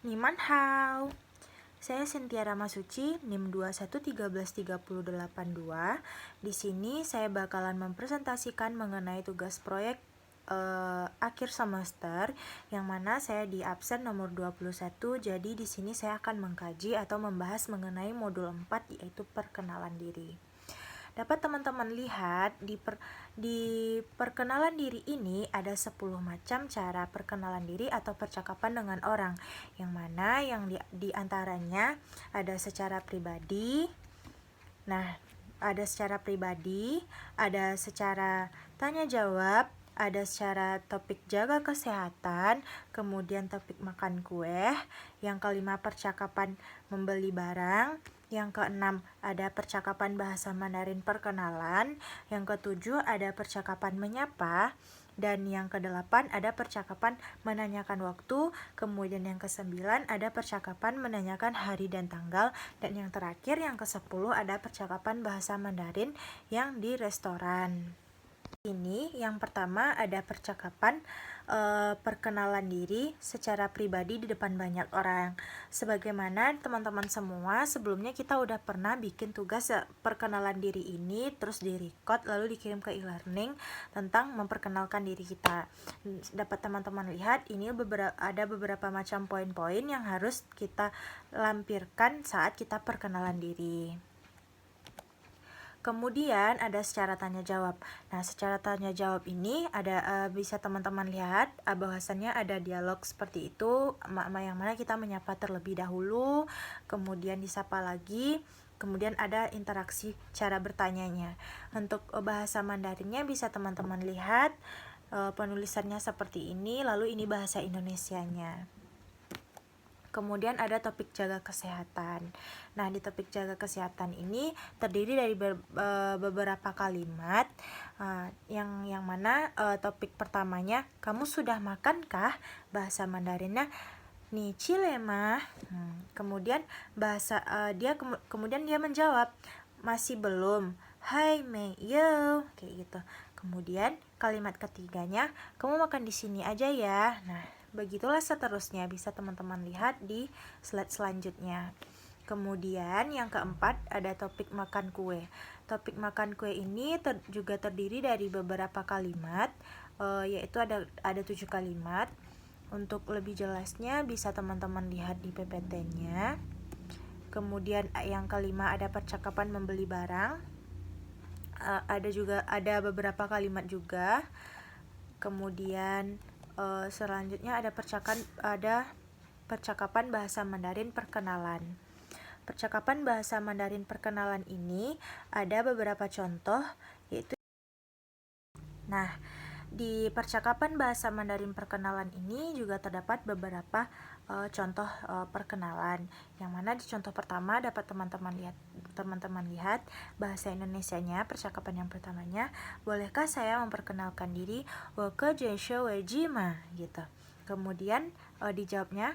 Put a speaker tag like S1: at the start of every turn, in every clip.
S1: Niman Hao. Saya Cynthia Ramasuci, NIM 21133082. Di sini saya bakalan mempresentasikan mengenai tugas proyek akhir semester yang mana saya di absen nomor 21. Jadi di sini saya akan mengkaji atau membahas mengenai modul 4 yaitu perkenalan diri. Dapat teman-teman lihat di perkenalan diri ini ada 10 macam cara perkenalan diri atau percakapan dengan orang. Yang mana yang di antaranya ada secara pribadi. Nah, ada secara pribadi, ada secara tanya jawab, ada secara topik jaga kesehatan, kemudian topik makan kue, yang kelima percakapan membeli barang, yang keenam ada percakapan bahasa Mandarin perkenalan, yang ketujuh ada percakapan menyapa, dan yang kedelapan ada percakapan menanyakan waktu, kemudian yang kesembilan ada percakapan menanyakan hari dan tanggal, dan yang terakhir yang ke-10 ada percakapan bahasa Mandarin yang di restoran. Ini yang pertama ada percakapan perkenalan diri secara pribadi di depan banyak orang. Sebagaimana teman-teman semua sebelumnya kita udah pernah bikin tugas perkenalan diri ini, terus di record lalu dikirim ke e-learning tentang memperkenalkan diri kita. Dapat teman-teman lihat ini ada beberapa macam poin-poin yang harus kita lampirkan saat kita perkenalan diri. Kemudian ada secara tanya jawab. Nah, secara tanya jawab ini ada bisa teman-teman lihat bahwasannya ada dialog seperti itu, yang mana kita menyapa terlebih dahulu, kemudian disapa lagi, kemudian ada interaksi cara bertanyanya. Untuk bahasa Mandarinnya bisa teman-teman lihat penulisannya seperti ini, lalu ini bahasa Indonesianya. Kemudian ada topik jaga kesehatan. Nah, di topik jaga kesehatan ini terdiri dari beberapa kalimat yang mana topik pertamanya, kamu sudah makankah? Bahasa Mandarinnya ni cilema. Kemudian kemudian dia menjawab, masih belum. Hai me yo, kayak gitu. Kemudian kalimat ketiganya, kamu makan di sini aja ya. Nah, begitulah seterusnya, bisa teman-teman lihat di slide selanjutnya. Kemudian yang keempat ada topik makan kue. Topik makan kue ini juga terdiri dari beberapa kalimat, yaitu ada 7 kalimat. Untuk lebih jelasnya bisa teman-teman lihat di PPT-nya. Kemudian yang kelima ada percakapan membeli barang. Ada beberapa kalimat juga. Kemudian selanjutnya ada percakapan bahasa Mandarin perkenalan. Percakapan bahasa Mandarin perkenalan ini ada beberapa contoh, yaitu di percakapan bahasa Mandarin perkenalan ini juga terdapat beberapa contoh perkenalan, yang mana di contoh pertama dapat teman-teman lihat bahasa Indonesianya. Percakapan yang pertamanya, bolehkah saya memperkenalkan diri? Woke Jesho Wejima gitu. Kemudian dijawabnya,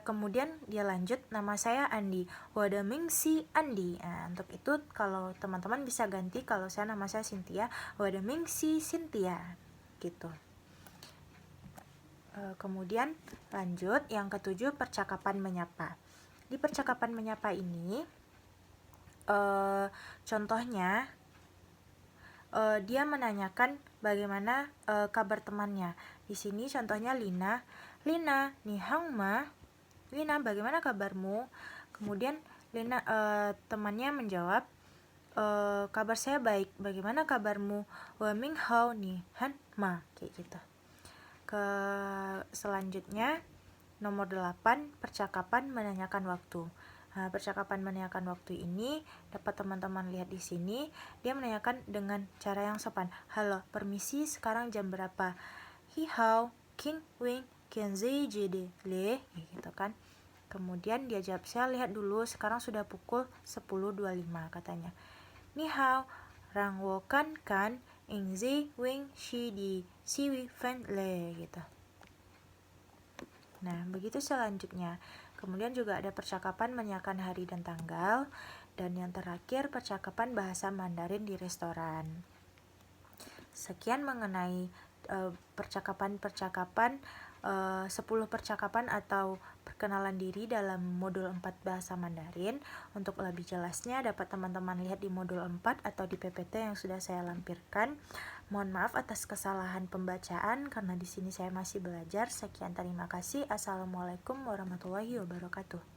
S1: kemudian dia lanjut, nama saya Andi, Wadaming si Andi. Nah, untuk itu kalau teman-teman bisa ganti, kalau nama saya Cynthia, Wadaming si Cynthia gitu. Kemudian lanjut yang ketujuh, percakapan menyapa. Di percakapan menyapa ini contohnya dia menanyakan bagaimana kabar temannya. Di sini contohnya Lina, ni hang ma. Lina, bagaimana kabarmu? Kemudian temannya menjawab, kabar saya baik, bagaimana kabarmu? Wa ming hao ni han ma, kayak gitu. Selanjutnya nomor 8, percakapan menanyakan waktu. Nah, percakapan menanyakan waktu ini dapat teman-teman lihat di sini. Dia menanyakan dengan cara yang sopan. Halo, permisi, sekarang jam berapa? Hi hao, king wing, kianzi jide le, gitu kan. Kemudian dia jawab, saya lihat dulu, sekarang sudah pukul 10.25 katanya. Ni hao, rang wo kan ingzi wing shi di siwi fan le, gitu. Nah, begitu selanjutnya. Kemudian juga ada percakapan menanyakan hari dan tanggal, dan yang terakhir percakapan bahasa Mandarin di restoran. Sekian mengenai percakapan-percakapan 10 percakapan atau perkenalan diri dalam modul 4 bahasa Mandarin. Untuk lebih jelasnya dapat teman-teman lihat di modul 4 atau di PPT yang sudah saya lampirkan. Mohon maaf atas kesalahan pembacaan karena di sini saya masih belajar. Sekian, terima kasih. Assalamualaikum warahmatullahi wabarakatuh.